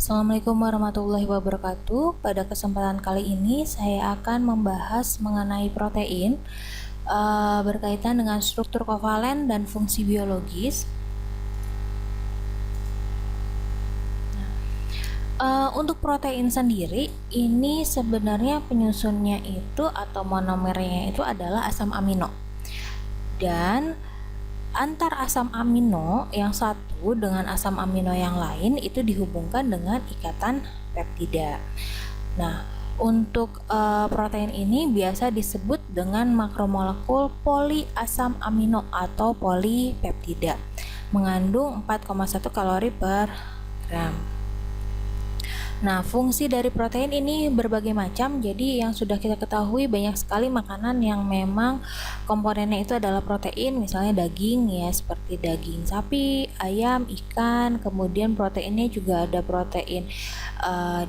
Assalamualaikum warahmatullahi wabarakatuh. Pada kesempatan kali ini saya akan membahas mengenai protein berkaitan dengan struktur kovalen dan fungsi biologis. Untuk protein sendiri, ini sebenarnya penyusunnya itu atau monomernya itu adalah asam amino. Dan antar asam amino yang satu dengan asam amino yang lain itu dihubungkan dengan ikatan peptida. Nah, untuk protein ini biasa disebut dengan makromolekul poliasam amino atau polipeptida, mengandung 4,1 kalori per gram. Nah, fungsi dari protein ini berbagai macam. Jadi yang sudah kita ketahui banyak sekali makanan yang memang komponennya itu adalah protein, misalnya daging ya, seperti daging sapi, ayam, ikan. Kemudian proteinnya juga ada protein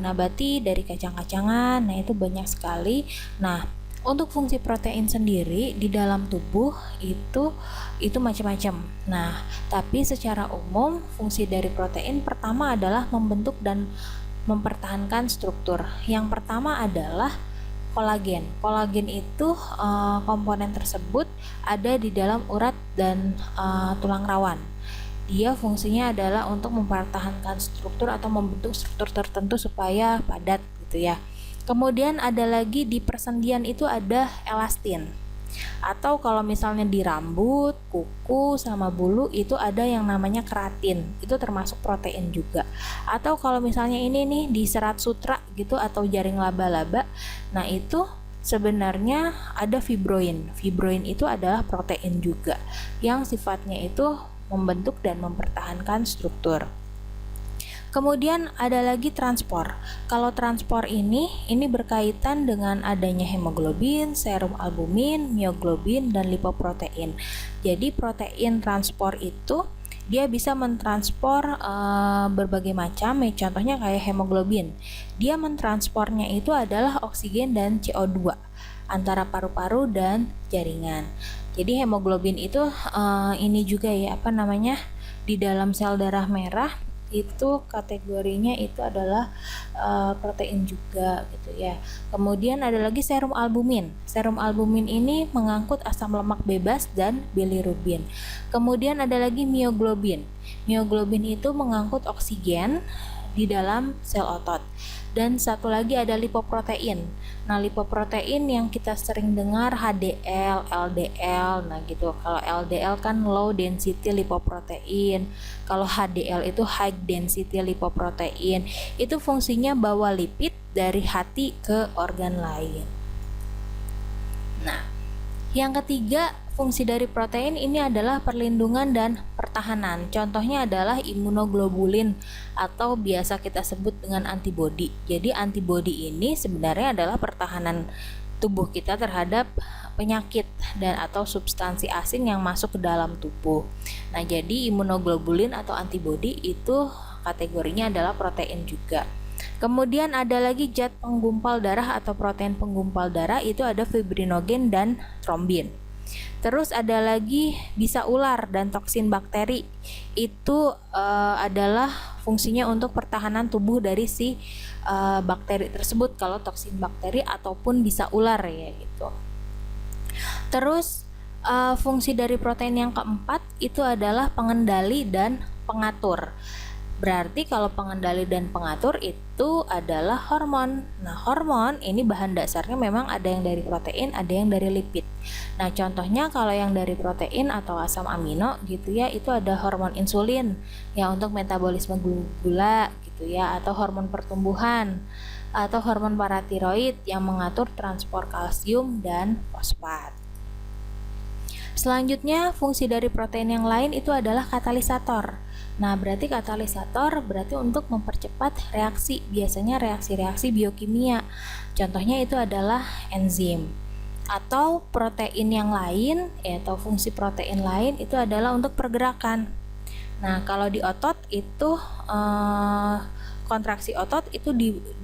nabati dari kacang-kacangan. Nah, itu banyak sekali. Nah, untuk fungsi protein sendiri di dalam tubuh itu macam-macam. Nah, tapi secara umum fungsi dari protein pertama adalah membentuk dan mempertahankan struktur. Yang pertama adalah kolagen. Kolagen itu komponen tersebut ada di dalam urat dan tulang rawan. Dia fungsinya adalah untuk mempertahankan struktur atau membentuk struktur tertentu supaya padat gitu ya. Kemudian ada lagi di persendian itu ada elastin. Atau kalau misalnya di rambut, kuku, sama bulu itu ada yang namanya keratin, itu termasuk protein juga. Atau kalau misalnya ini nih di serat sutra gitu atau jaring laba-laba, nah itu sebenarnya ada fibroin. Fibroin itu adalah protein juga yang sifatnya itu membentuk dan mempertahankan struktur. Kemudian ada lagi transport. Kalau transport ini berkaitan dengan adanya hemoglobin, serum albumin, mioglobin, dan lipoprotein. Jadi protein transport itu dia bisa mentranspor berbagai macam, contohnya kayak hemoglobin. Dia mentranspornya itu adalah oksigen dan CO2 antara paru-paru dan jaringan. Jadi hemoglobin itu ini juga ya di dalam sel darah merah itu kategorinya itu adalah protein juga gitu ya. Kemudian ada lagi serum albumin. Serum albumin ini mengangkut asam lemak bebas dan bilirubin. Kemudian ada lagi mioglobin. Mioglobin itu mengangkut oksigen di dalam sel otot. Dan satu lagi ada lipoprotein. Nah, lipoprotein yang kita sering dengar HDL, LDL. Nah, gitu. Kalau LDL kan low density lipoprotein. Kalau HDL itu high density lipoprotein. Itu fungsinya bawa lipid dari hati ke organ lain. Nah, yang ketiga, fungsi dari protein ini adalah perlindungan dan pertahanan. Contohnya adalah imunoglobulin atau biasa kita sebut dengan antibodi. Jadi antibodi ini sebenarnya adalah pertahanan tubuh kita terhadap penyakit dan atau substansi asing yang masuk ke dalam tubuh. Nah, jadi imunoglobulin atau antibodi itu kategorinya adalah protein juga. Kemudian ada lagi zat penggumpal darah atau protein penggumpal darah, itu ada fibrinogen dan trombin. Terus ada lagi bisa ular dan toksin bakteri, itu adalah fungsinya untuk pertahanan tubuh dari si bakteri tersebut, kalau toksin bakteri ataupun bisa ular ya gitu. Terus fungsi dari protein yang keempat itu adalah pengendali dan pengatur. Berarti kalau pengendali dan pengatur itu adalah hormon. Nah, hormon ini bahan dasarnya memang ada yang dari protein, ada yang dari lipid. Nah, contohnya kalau yang dari protein atau asam amino gitu ya, itu ada hormon insulin ya untuk metabolisme gula gitu ya, atau hormon pertumbuhan, atau hormon paratiroid yang mengatur transport kalsium dan fosfat. Selanjutnya, fungsi dari protein yang lain itu adalah katalisator. Nah, berarti katalisator berarti untuk mempercepat reaksi, biasanya reaksi-reaksi biokimia. Contohnya itu adalah enzim. Atau protein yang lain, atau fungsi protein lain itu adalah untuk pergerakan. Nah, kalau di otot itu kontraksi otot itu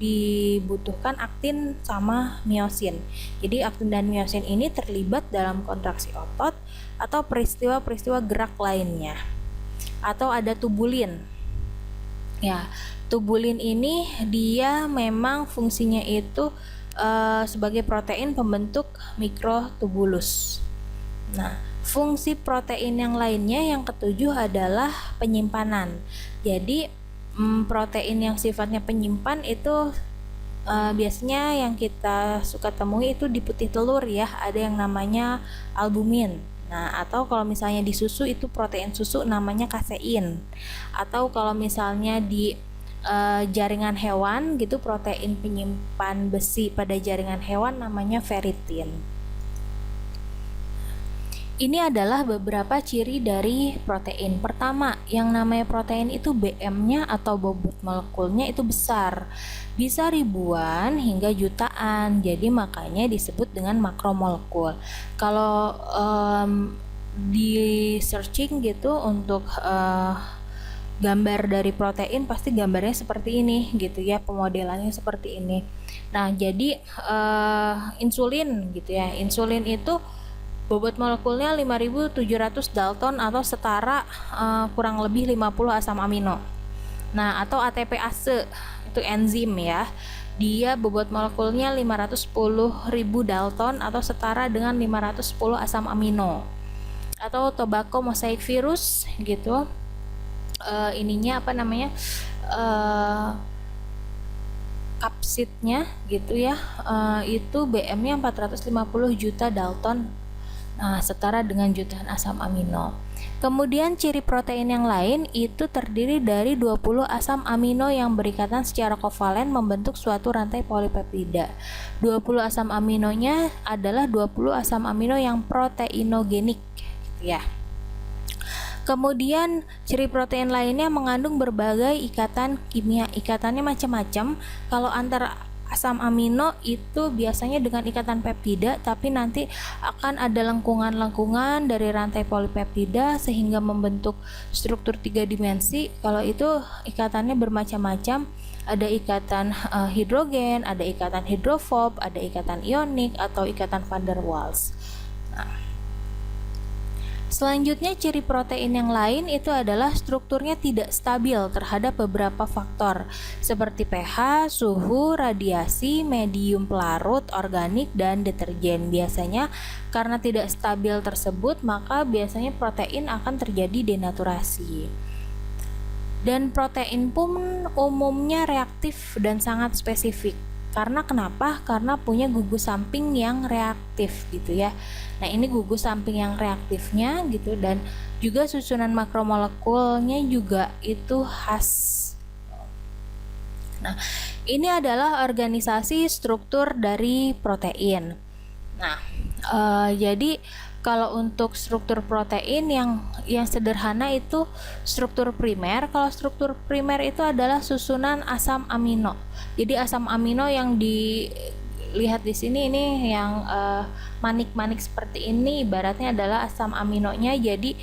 dibutuhkan aktin sama miosin. Jadi aktin dan miosin ini terlibat dalam kontraksi otot atau peristiwa-peristiwa gerak lainnya. Atau ada tubulin. Ya, tubulin ini dia memang fungsinya itu sebagai protein pembentuk mikrotubulus. Nah, fungsi protein yang lainnya yang ketujuh adalah penyimpanan. Jadi, protein yang sifatnya penyimpan itu biasanya yang kita suka temui itu di putih telur ya, ada yang namanya albumin. Nah, atau kalau misalnya di susu itu protein susu namanya kasein. Atau kalau misalnya di jaringan hewan gitu, protein penyimpan besi pada jaringan hewan namanya ferritin. Ini adalah beberapa ciri dari protein. Pertama, yang namanya protein itu BM-nya atau bobot molekulnya itu besar. Bisa ribuan hingga jutaan. Jadi makanya disebut dengan makromolekul. Kalau di searching gitu untuk gambar dari protein pasti gambarnya seperti ini gitu ya, pemodelannya seperti ini. Nah, jadi insulin gitu ya. Insulin itu bobot molekulnya 5.700 Dalton atau setara kurang lebih 50 asam amino. Nah, atau ATPase itu enzim ya. Dia bobot molekulnya 510.000 Dalton atau setara dengan 510 asam amino. Atau tobacco mosaic virus gitu. Ininya apa namanya? Kapsidnya gitu ya. Itu BM-nya 450 juta Dalton. Nah, setara dengan jutaan asam amino. Kemudian ciri protein yang lain itu terdiri dari 20 asam amino yang berikatan secara kovalen membentuk suatu rantai polipeptida. 20 asam aminonya adalah 20 asam amino yang proteinogenik gitu ya. Kemudian ciri protein lainnya mengandung berbagai ikatan kimia. Ikatannya macam-macam. Kalau antara asam amino itu biasanya dengan ikatan peptida, tapi nanti akan ada lengkungan-lengkungan dari rantai polipeptida sehingga membentuk struktur 3 dimensi. Kalau itu ikatannya bermacam-macam, ada ikatan hidrogen, ada ikatan hidrofob, ada ikatan ionik atau ikatan van der Waals. Selanjutnya ciri protein yang lain itu adalah strukturnya tidak stabil terhadap beberapa faktor seperti pH, suhu, radiasi, medium pelarut, organik, dan deterjen. Biasanya karena tidak stabil tersebut maka biasanya protein akan terjadi denaturasi. Dan protein pun umumnya reaktif dan sangat spesifik. Karena kenapa? Karena punya gugus samping yang reaktif gitu ya. Nah, ini gugus samping yang reaktifnya gitu, dan juga susunan makromolekulnya juga itu khas. Nah, ini adalah organisasi struktur dari protein. Nah, jadi kalau untuk struktur protein yang sederhana itu struktur primer. Kalau struktur primer itu adalah susunan asam amino. Jadi asam amino yang dilihat di sini ini yang manik-manik seperti ini ibaratnya adalah asam aminonya. Jadi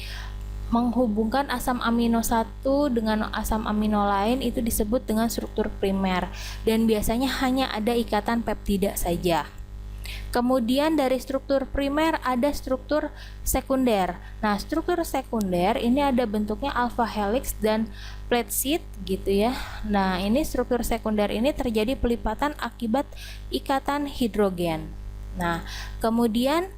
menghubungkan asam amino satu dengan asam amino lain itu disebut dengan struktur primer, dan biasanya hanya ada ikatan peptida saja. Kemudian dari struktur primer ada struktur sekunder. Nah, struktur sekunder ini ada bentuknya alpha helix dan plate sheet gitu ya. Nah, ini struktur sekunder ini terjadi pelipatan akibat ikatan hidrogen. Nah, kemudian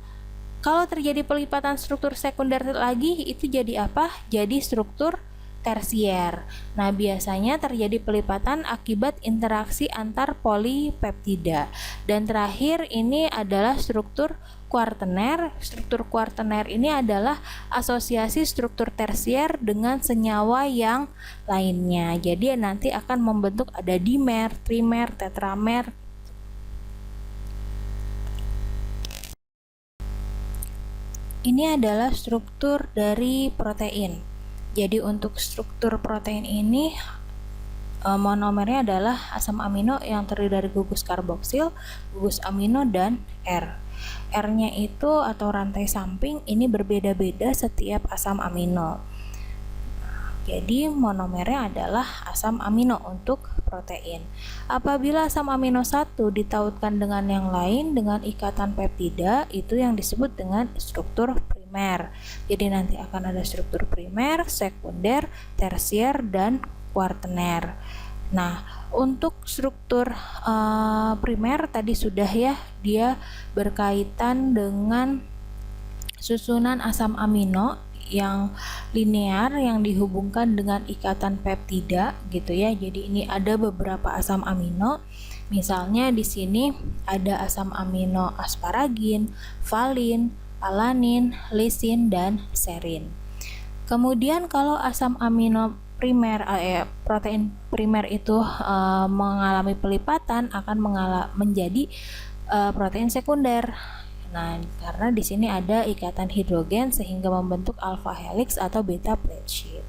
kalau terjadi pelipatan struktur sekunder lagi itu jadi apa? Jadi struktur tersier. Nah, biasanya terjadi pelipatan akibat interaksi antar polipeptida. Dan terakhir ini adalah struktur kuartener. Struktur kuartener ini adalah asosiasi struktur tersier dengan senyawa yang lainnya. Jadi nanti akan membentuk ada dimer, trimer, tetramer. Ini adalah struktur dari protein. Jadi untuk struktur protein ini monomernya adalah asam amino yang terdiri dari gugus karboksil, gugus amino, dan R. R-nya itu atau rantai samping ini berbeda-beda setiap asam amino. Jadi monomernya adalah asam amino untuk protein. Apabila asam amino 1 ditautkan dengan yang lain dengan ikatan peptida, itu yang disebut dengan struktur primer. Jadi nanti akan ada struktur primer, sekunder, tersier, dan kuartener. Nah, untuk struktur primer tadi sudah ya, dia berkaitan dengan susunan asam amino yang linear yang dihubungkan dengan ikatan peptida gitu ya. Jadi ini ada beberapa asam amino. Misalnya di sini ada asam amino asparagin, valin, alanin, lisin, dan serin. Kemudian kalau asam amino primer, protein primer itu mengalami pelipatan akan menjadi protein sekunder. Nah, karena di sini ada ikatan hidrogen sehingga membentuk alpha helix atau beta plate sheet.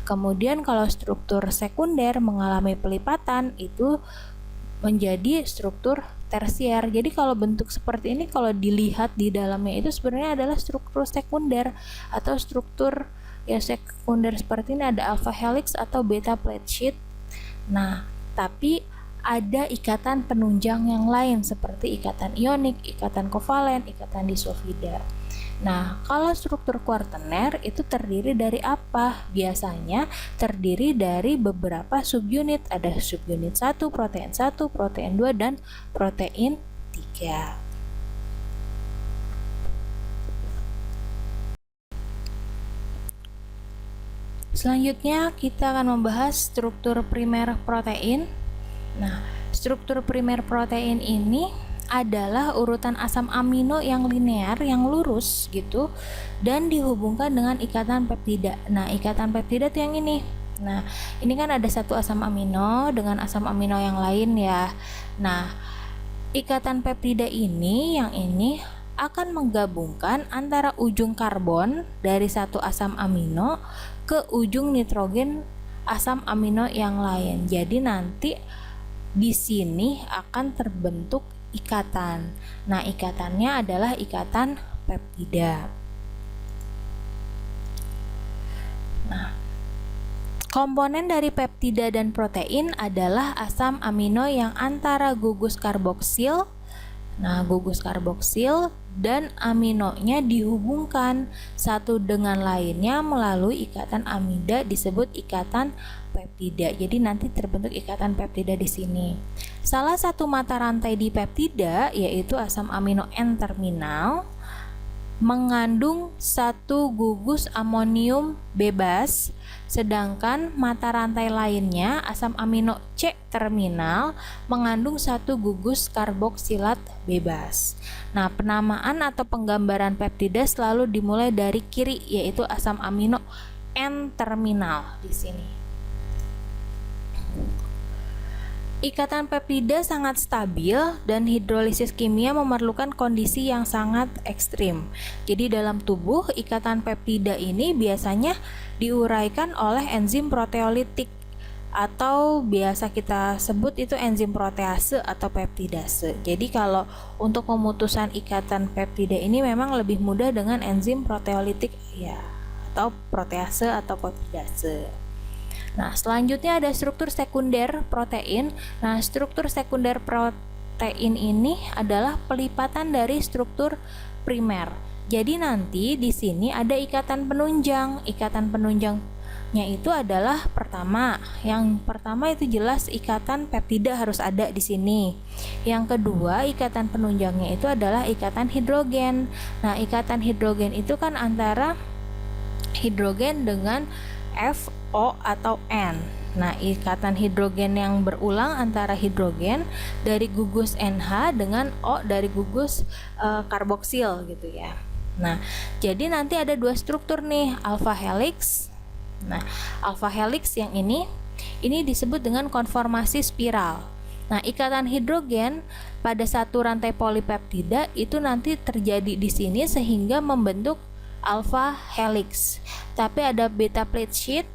Kemudian kalau struktur sekunder mengalami pelipatan itu menjadi struktur tersier. Jadi kalau bentuk seperti ini kalau dilihat di dalamnya itu sebenarnya adalah struktur sekunder atau struktur ya sekunder seperti ini, ada alpha helix atau beta plate sheet. Nah, tapi ada ikatan penunjang yang lain seperti ikatan ionik, ikatan kovalen, ikatan disulfida. Nah, kalau struktur kuartener itu terdiri dari apa? Biasanya terdiri dari beberapa subunit. Ada subunit 1, protein 2, dan protein 3. Selanjutnya kita akan membahas struktur primer protein. Nah, struktur primer protein ini adalah urutan asam amino yang linear, yang lurus gitu, dan dihubungkan dengan ikatan peptida. Nah, ikatan peptida itu yang ini. Nah, ini kan ada satu asam amino dengan asam amino yang lain ya. Nah, ikatan peptida ini, yang ini akan menggabungkan antara ujung karbon dari satu asam amino ke ujung nitrogen asam amino yang lain. Jadi nanti di sini akan terbentuk ikatan. Nah, ikatannya adalah ikatan peptida. Nah, komponen dari peptida dan protein adalah asam amino yang antara gugus karboksil. Nah, gugus karboksil dan aminonya dihubungkan satu dengan lainnya melalui ikatan amida disebut ikatan peptida. Jadi nanti terbentuk ikatan peptida di sini. Salah satu mata rantai di peptida yaitu asam amino N-terminal mengandung satu gugus amonium bebas, sedangkan mata rantai lainnya asam amino C-terminal mengandung satu gugus karboksilat bebas. Nah, penamaan atau penggambaran peptida selalu dimulai dari kiri, yaitu asam amino N-terminal di sini. Ikatan peptida sangat stabil dan hidrolisis kimia memerlukan kondisi yang sangat ekstrim. Jadi dalam tubuh ikatan peptida ini biasanya diuraikan oleh enzim proteolitik atau biasa kita sebut itu enzim protease atau peptidase. Jadi kalau untuk pemutusan ikatan peptida ini memang lebih mudah dengan enzim proteolitik ya, atau protease atau peptidase. Nah, selanjutnya ada struktur sekunder protein. Nah, struktur sekunder protein ini adalah pelipatan dari struktur primer. Jadi nanti di sini ada ikatan penunjang. Ikatan penunjangnya itu adalah yang pertama itu jelas ikatan peptida harus ada di sini. Yang kedua, ikatan penunjangnya itu adalah ikatan hidrogen. Nah, ikatan hidrogen itu kan antara hidrogen dengan F, O, atau N. Nah, ikatan hidrogen yang berulang antara hidrogen dari gugus NH dengan O dari gugus karboksil gitu ya. Nah, jadi nanti ada dua struktur nih, alpha helix. Nah, alpha helix yang ini disebut dengan konformasi spiral. Nah, ikatan hidrogen pada satu rantai polipeptida itu nanti terjadi di sini sehingga membentuk alpha helix. Tapi ada beta plate sheet,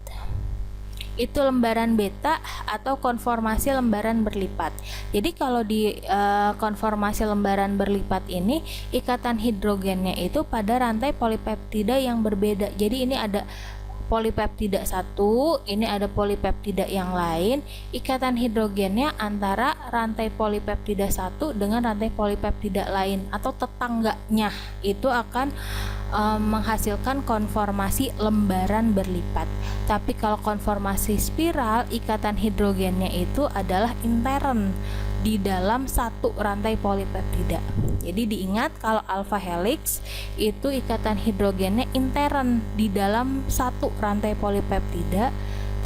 itu lembaran beta atau konformasi lembaran berlipat. Jadi kalau di konformasi lembaran berlipat ini ikatan hidrogennya itu pada rantai polipeptida yang berbeda. Jadi ini ada polipeptida satu, ini ada polipeptida yang lain. Ikatan hidrogennya antara rantai polipeptida satu dengan rantai polipeptida lain atau tetangganya itu akan menghasilkan konformasi lembaran berlipat. Tapi kalau konformasi spiral, ikatan hidrogennya itu adalah intern di dalam satu rantai polipeptida. Jadi diingat kalau alpha helix itu ikatan hidrogennya intern di dalam satu rantai polipeptida,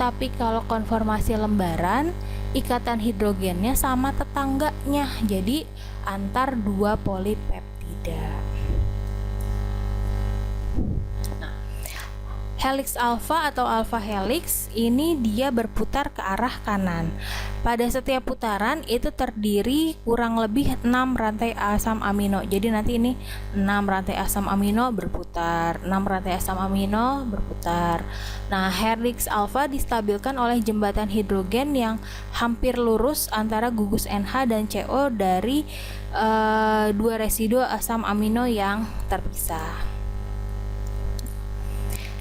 tapi kalau konformasi lembaran ikatan hidrogennya sama tetangganya, jadi antar dua polipeptida. Helix alpha atau alpha helix ini dia berputar ke arah kanan. Pada setiap putaran itu terdiri kurang lebih 6 rantai asam amino. Jadi nanti ini 6 rantai asam amino berputar, 6 rantai asam amino berputar. Nah, helix alpha distabilkan oleh jembatan hidrogen yang hampir lurus antara gugus NH dan CO dari dua residu asam amino yang terpisah.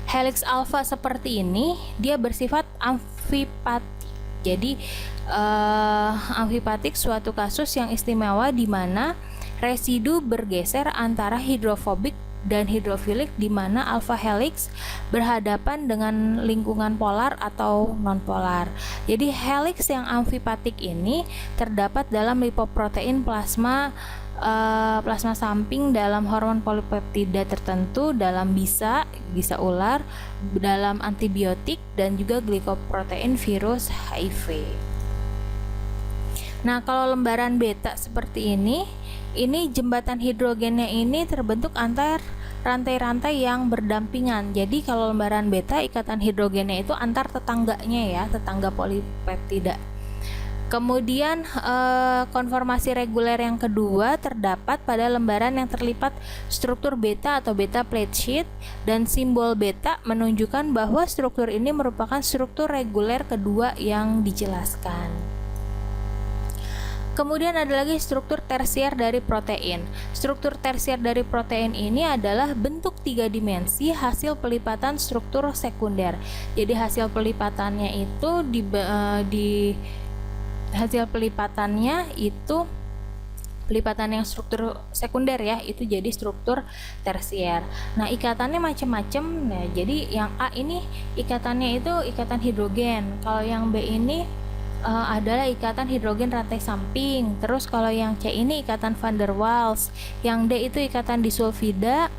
Helix alpha seperti ini dia bersifat amfipatik. Jadi amfipatik suatu kasus yang istimewa di mana residu bergeser antara hidrofobik dan hidrofilik, di mana alpha helix berhadapan dengan lingkungan polar atau nonpolar. Jadi helix yang amfipatik ini terdapat dalam lipoprotein plasma samping, dalam hormon polipeptida tertentu, dalam bisa ular, dalam antibiotik, dan juga glikoprotein virus HIV. Nah, kalau lembaran beta seperti ini jembatan hidrogennya ini terbentuk antar rantai-rantai yang berdampingan. Jadi kalau lembaran beta ikatan hidrogennya itu antar tetangganya ya, tetangga polipeptida. Kemudian konformasi reguler yang kedua terdapat pada lembaran yang terlipat struktur beta atau beta plate sheet, dan simbol beta menunjukkan bahwa struktur ini merupakan struktur reguler kedua yang dijelaskan. Kemudian ada lagi struktur tersier dari protein. Struktur tersier dari protein ini adalah bentuk 3 dimensi hasil pelipatan struktur sekunder. Jadi hasil pelipatannya itu hasil pelipatannya itu pelipatan yang struktur sekunder ya, itu jadi struktur tersier. Nah, ikatannya macam-macam. Nah, jadi yang A ini ikatannya itu ikatan hidrogen. Kalau yang B ini adalah ikatan hidrogen rantai samping. Terus kalau yang C ini ikatan van der Waals. Yang D itu ikatan disulfida.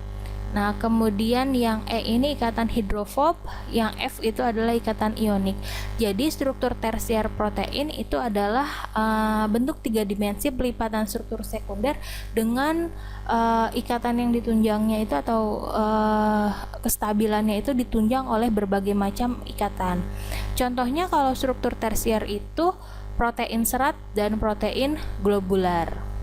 Nah, kemudian yang E ini ikatan hidrofob, yang F itu adalah ikatan ionik. Jadi struktur tersier protein itu adalah bentuk 3 dimensi pelipatan struktur sekunder dengan ikatan yang ditunjangnya itu atau kestabilannya itu ditunjang oleh berbagai macam ikatan. Contohnya kalau struktur tersier itu protein serat dan protein globular.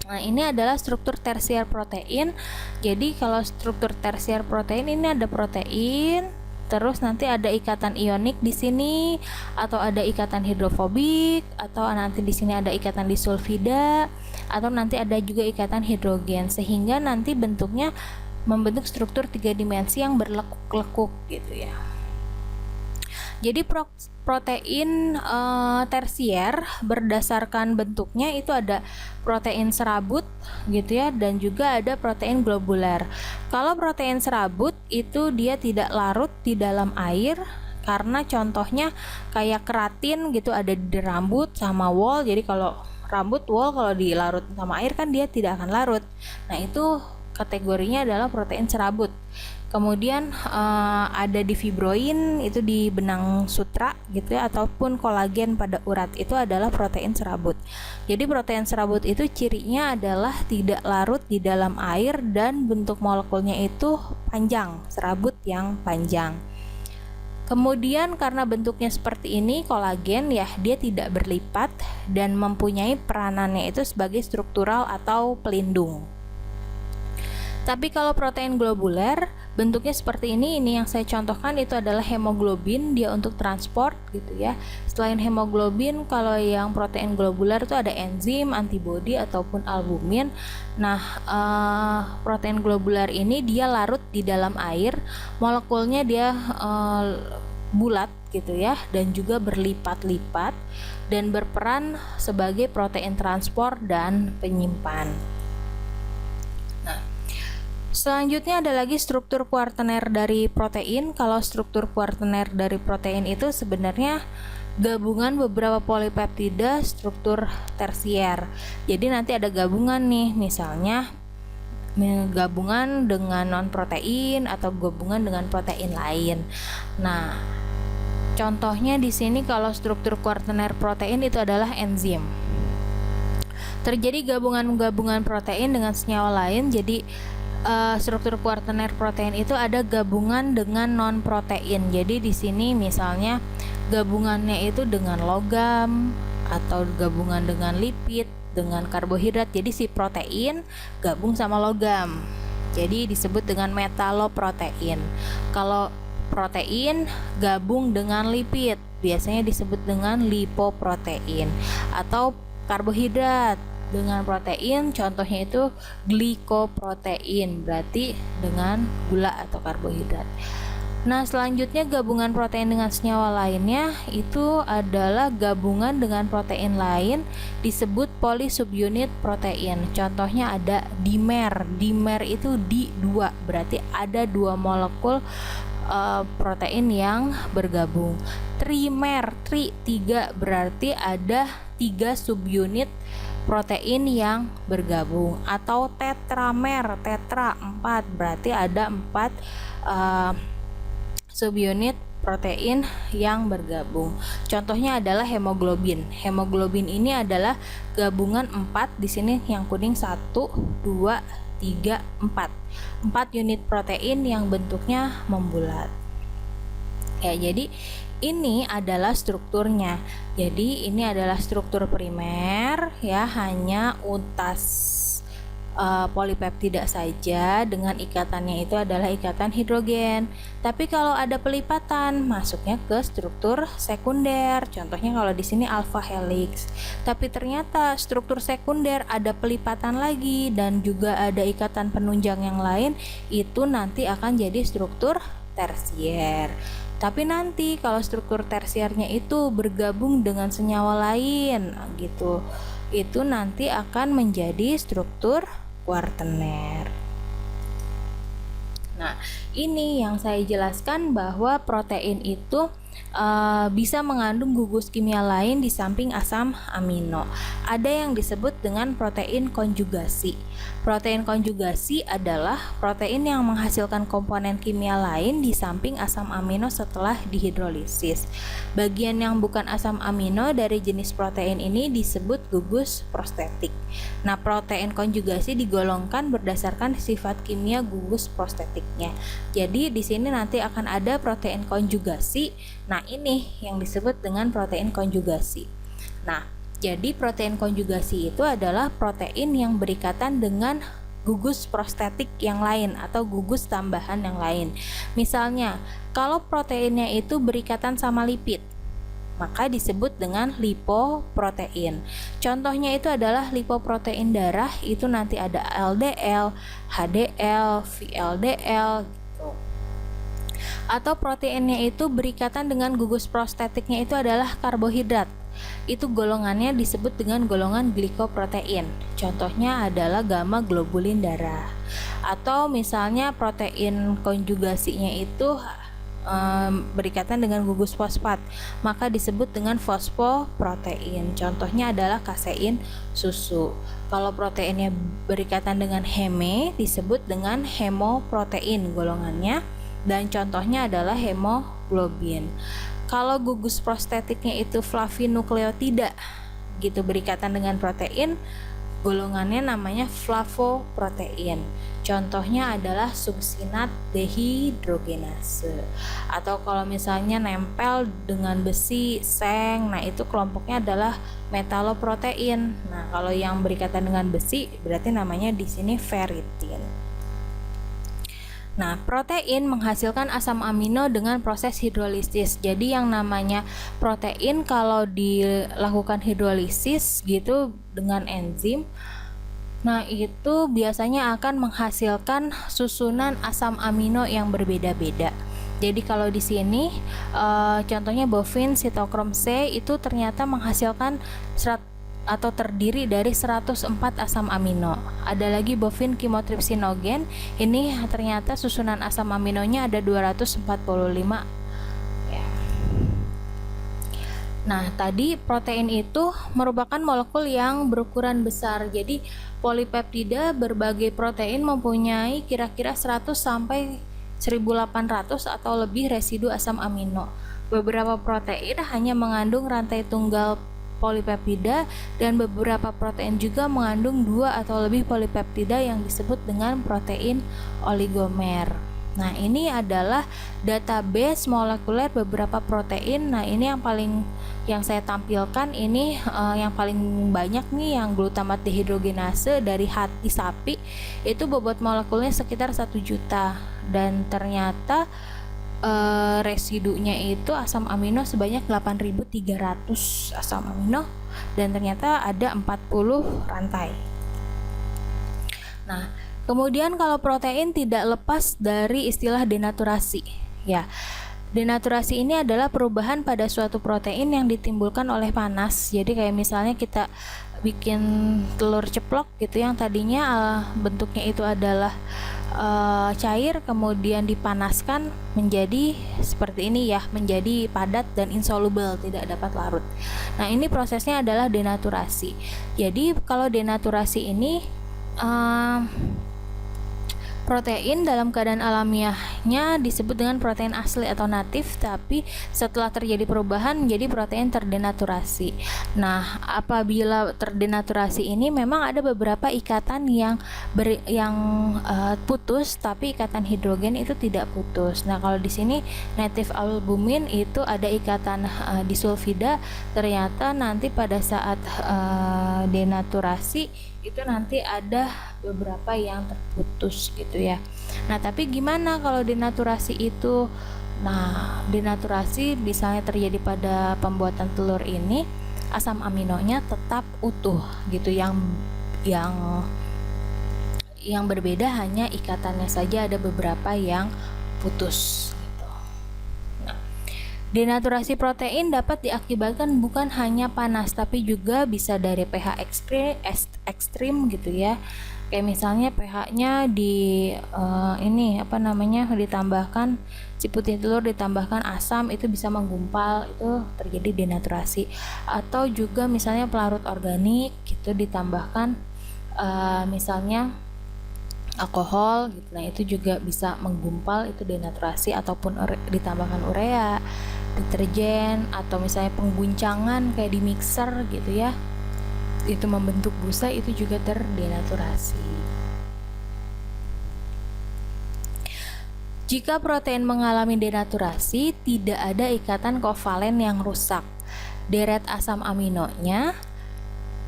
Nah, ini adalah struktur tersier protein. Jadi kalau struktur tersier protein ini ada protein, terus nanti ada ikatan ionik di sini, atau ada ikatan hidrofobik, atau nanti di sini ada ikatan disulfida, atau nanti ada juga ikatan hidrogen, sehingga nanti bentuknya membentuk struktur 3 dimensi yang berlekuk-lekuk gitu ya. Jadi protein tersier berdasarkan bentuknya itu ada protein serabut gitu ya, dan juga ada protein globular. Kalau protein serabut itu dia tidak larut di dalam air, karena contohnya kayak keratin gitu ada di rambut sama wol. Jadi kalau rambut wol kalau dilarut sama air kan dia tidak akan larut. Nah, itu kategorinya adalah protein serabut. Kemudian ada di fibroin, itu di benang sutra gitu ya, ataupun kolagen pada urat, itu adalah protein serabut. Jadi protein serabut itu cirinya adalah tidak larut di dalam air dan bentuk molekulnya itu panjang, serabut yang panjang. Kemudian karena bentuknya seperti ini, kolagen ya, dia tidak berlipat dan mempunyai peranannya itu sebagai struktural atau pelindung. Tapi kalau protein globuler bentuknya seperti ini yang saya contohkan itu adalah hemoglobin, dia untuk transport gitu ya. Selain hemoglobin, kalau yang protein globuler itu ada enzim, antibodi ataupun albumin. Nah, protein globuler ini dia larut di dalam air, molekulnya dia bulat gitu ya, dan juga berlipat-lipat dan berperan sebagai protein transport dan penyimpan. Selanjutnya ada lagi struktur kuartener dari protein. Kalau struktur kuartener dari protein itu sebenarnya gabungan beberapa polipeptida struktur tersier. Jadi nanti ada gabungan nih, misalnya gabungan dengan non protein atau gabungan dengan protein lain. Nah, contohnya di sini kalau struktur kuartener protein itu adalah enzim. Terjadi gabungan-gabungan protein dengan senyawa lain. Jadi struktur kuartener protein itu ada gabungan dengan non protein. Jadi di sini misalnya gabungannya itu dengan logam atau gabungan dengan lipid, dengan karbohidrat. Jadi si protein gabung sama logam. Jadi disebut dengan metaloprotein. Kalau protein gabung dengan lipid, biasanya disebut dengan lipoprotein. Atau karbohidrat dengan protein, contohnya itu glikoprotein, berarti dengan gula atau karbohidrat. Nah, selanjutnya gabungan protein dengan senyawa lainnya itu adalah gabungan dengan protein lain disebut polisubunit protein. Contohnya ada dimer. Dimer itu di2, berarti ada 2 molekul protein yang bergabung. Trimer, 3, berarti ada 3 subunit protein yang bergabung. Atau tetramer, 4, berarti ada 4 subunit protein yang bergabung. Contohnya adalah hemoglobin. Hemoglobin ini adalah gabungan 4, di sini yang kuning 1, 2, 3, 4. 4 unit protein yang bentuknya membulat. Ya, jadi ini adalah strukturnya. Jadi ini adalah struktur primer, ya, hanya utas polipeptida saja dengan ikatannya itu adalah ikatan hidrogen. Tapi kalau ada pelipatan masuknya ke struktur sekunder. Contohnya kalau di sini alpha helix. Tapi ternyata struktur sekunder ada pelipatan lagi dan juga ada ikatan penunjang yang lain, itu nanti akan jadi struktur tersier. Tapi nanti kalau struktur tersiernya itu bergabung dengan senyawa lain gitu, itu nanti akan menjadi struktur kuartener. Nah, ini yang saya jelaskan bahwa protein itu bisa mengandung gugus kimia lain di samping asam amino. Ada yang disebut dengan protein konjugasi. Protein konjugasi adalah protein yang menghasilkan komponen kimia lain di samping asam amino setelah dihidrolisis. Bagian yang bukan asam amino dari jenis protein ini disebut gugus prostetik. Nah, protein konjugasi digolongkan berdasarkan sifat kimia gugus prostetiknya. Jadi di sini nanti akan ada protein konjugasi. Nah, ini yang disebut dengan protein konjugasi. Nah, jadi protein konjugasi itu adalah protein yang berikatan dengan gugus prostetik yang lain atau gugus tambahan yang lain. Misalnya, kalau proteinnya itu berikatan sama lipid, maka disebut dengan lipoprotein. Contohnya itu adalah lipoprotein darah, itu nanti ada LDL, HDL, VLDL gitu. Atau proteinnya itu berikatan dengan gugus prostetiknya itu adalah karbohidrat. Itu golongannya disebut dengan golongan glikoprotein. Contohnya adalah gamma globulin darah. Atau misalnya protein konjugasinya itu berikatan dengan gugus fosfat, maka disebut dengan fosfoprotein. Contohnya adalah kasein susu. Kalau proteinnya berikatan dengan heme disebut dengan hemoprotein golongannya, dan contohnya adalah hemoglobin. Kalau gugus prostetiknya itu flavinukleotida gitu berikatan dengan protein, golongannya namanya flavoprotein. Contohnya adalah suksinat dehidrogenase. Atau kalau misalnya nempel dengan besi, seng, nah itu kelompoknya adalah metaloprotein. Nah, kalau yang berikatan dengan besi berarti namanya di sini ferritin. Nah, protein menghasilkan asam amino dengan proses hidrolisis. Jadi yang namanya protein kalau dilakukan hidrolisis gitu dengan enzim, nah itu biasanya akan menghasilkan susunan asam amino yang berbeda-beda. Jadi kalau di sini contohnya bovin sitokrom C itu ternyata menghasilkan atau terdiri dari 104 asam amino. Ada lagi bovin chymotrypsinogen, ini ternyata susunan asam aminonya ada 245 ya. Nah, tadi protein itu merupakan molekul yang berukuran besar. Jadi polipeptida berbagai protein mempunyai kira-kira 100 sampai 1800 atau lebih residu asam amino. Beberapa protein hanya mengandung rantai tunggal polipeptida dan beberapa protein juga mengandung 2 atau lebih polipeptida yang disebut dengan protein oligomer. Nah, ini adalah database molekuler beberapa protein. Nah, ini yang saya tampilkan ini yang paling banyak nih, yang glutamat dehidrogenase dari hati sapi itu bobot molekulnya sekitar 1 juta, dan ternyata residunya itu asam amino sebanyak 8.300 asam amino, dan ternyata ada 40 rantai. Nah, kemudian kalau protein tidak lepas dari istilah denaturasi. Ya, denaturasi ini adalah perubahan pada suatu protein yang ditimbulkan oleh panas. Jadi kayak misalnya kita bikin telur ceplok gitu, yang tadinya bentuknya itu adalah cair, kemudian dipanaskan menjadi seperti ini ya, menjadi padat dan insoluble, tidak dapat larut. Nah, ini prosesnya adalah denaturasi. Jadi kalau denaturasi ini protein dalam keadaan alamiahnya disebut dengan protein asli atau natif, tapi setelah terjadi perubahan menjadi protein terdenaturasi. Nah, apabila terdenaturasi ini memang ada beberapa ikatan yang putus, tapi ikatan hidrogen itu tidak putus. Nah, kalau di sini native albumin itu ada ikatan disulfida, ternyata nanti pada saat denaturasi itu nanti ada beberapa yang terputus gitu ya. Nah, tapi gimana kalau denaturasi itu? Nah, denaturasi misalnya terjadi pada pembuatan telur ini, asam aminonya tetap utuh gitu, yang berbeda hanya ikatannya saja ada beberapa yang putus. Denaturasi protein dapat diakibatkan bukan hanya panas, tapi juga bisa dari pH ekstrim gitu ya. Kayak misalnya pH-nya ditambahkan ciputih telur, ditambahkan asam, itu bisa menggumpal, itu terjadi denaturasi. Atau juga misalnya pelarut organik gitu ditambahkan misalnya alkohol gitu. Nah, itu juga bisa menggumpal, itu denaturasi. Ataupun ditambahkan urea, deterjen, atau misalnya pengguncangan kayak di mixer gitu ya, itu membentuk busa, itu juga terdenaturasi. Jika protein mengalami denaturasi, tidak ada ikatan kovalen yang rusak. Deret asam aminonya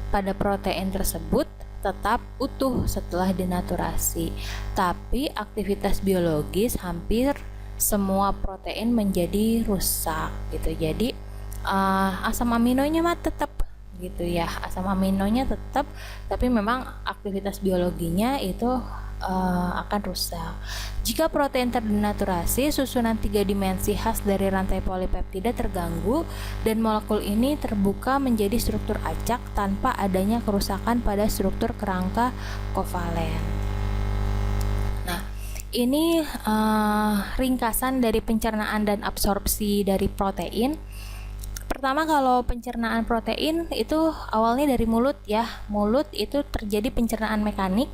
pada protein tersebut tetap utuh setelah denaturasi, tapi aktivitas biologis hampir semua protein menjadi rusak gitu. Jadi asam aminonya tetap gitu ya, asam aminonya tetap, tapi memang aktivitas biologinya itu akan rusak. Jika protein terdenaturasi, susunan 3 dimensi khas dari rantai polipeptida terganggu dan molekul ini terbuka menjadi struktur acak tanpa adanya kerusakan pada struktur kerangka kovalen. Nah, ini ringkasan dari pencernaan dan absorpsi dari protein. Pertama, kalau pencernaan protein itu awalnya dari mulut ya. Mulut itu terjadi pencernaan mekanik.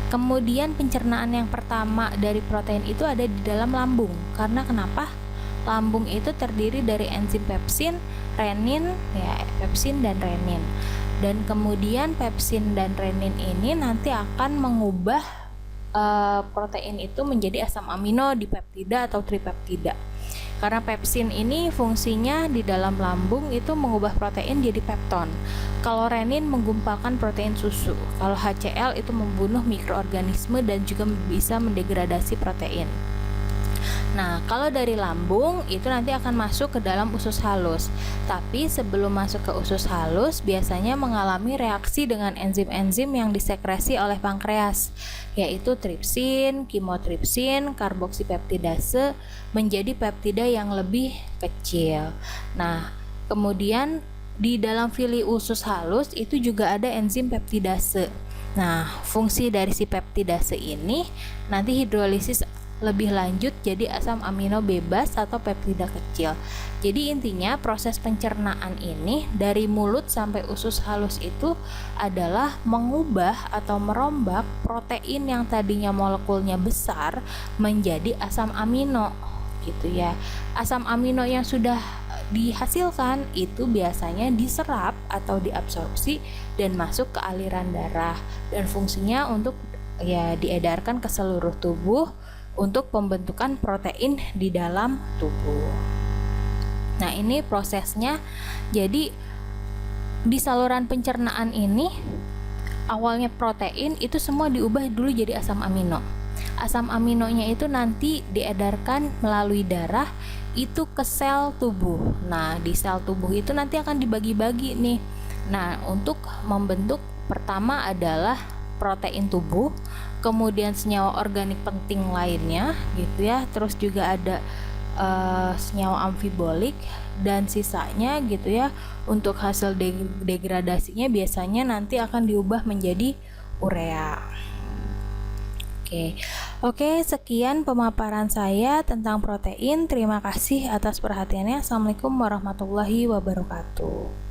Kemudian pencernaan yang pertama dari protein itu ada di dalam lambung. Karena kenapa? Lambung itu terdiri dari enzim pepsin, renin, ya, pepsin dan renin. Dan kemudian pepsin dan renin ini nanti akan mengubah protein itu menjadi asam amino dipeptida atau tripeptida. Karena pepsin ini fungsinya di dalam lambung itu mengubah protein jadi pepton. Kalau renin menggumpalkan protein susu. Kalau HCl itu membunuh mikroorganisme dan juga bisa mendegradasi protein. Nah, kalau dari lambung itu nanti akan masuk ke dalam usus halus. Tapi sebelum masuk ke usus halus biasanya mengalami reaksi dengan enzim-enzim yang disekresi oleh pankreas, yaitu tripsin, chymotrypsin, karboksipeptidase menjadi peptida yang lebih kecil. Nah, kemudian Di dalam villi usus halus itu juga ada enzim peptidase. Nah, fungsi dari si peptidase ini nanti hidrolisis lebih lanjut jadi asam amino bebas atau peptida kecil. Jadi intinya proses pencernaan ini dari mulut sampai usus halus itu adalah mengubah atau merombak protein yang tadinya molekulnya besar menjadi asam amino gitu ya. Asam amino yang sudah dihasilkan itu biasanya diserap atau diabsorpsi dan masuk ke aliran darah, dan fungsinya untuk ya diedarkan ke seluruh tubuh untuk pembentukan protein di dalam tubuh. Nah, ini prosesnya. Jadi di saluran pencernaan ini awalnya protein itu semua diubah dulu jadi asam amino. Asam aminonya itu nanti diedarkan melalui darah itu ke sel tubuh. Nah, di sel tubuh itu nanti akan dibagi-bagi nih. Nah, untuk membentuk pertama adalah protein tubuh, kemudian senyawa organik penting lainnya gitu ya, terus juga ada senyawa amfibolik, dan sisanya gitu ya untuk hasil degradasinya biasanya nanti akan diubah menjadi urea. Oke, sekian pemaparan saya tentang protein. Terima kasih atas perhatiannya. Assalamualaikum warahmatullahi wabarakatuh.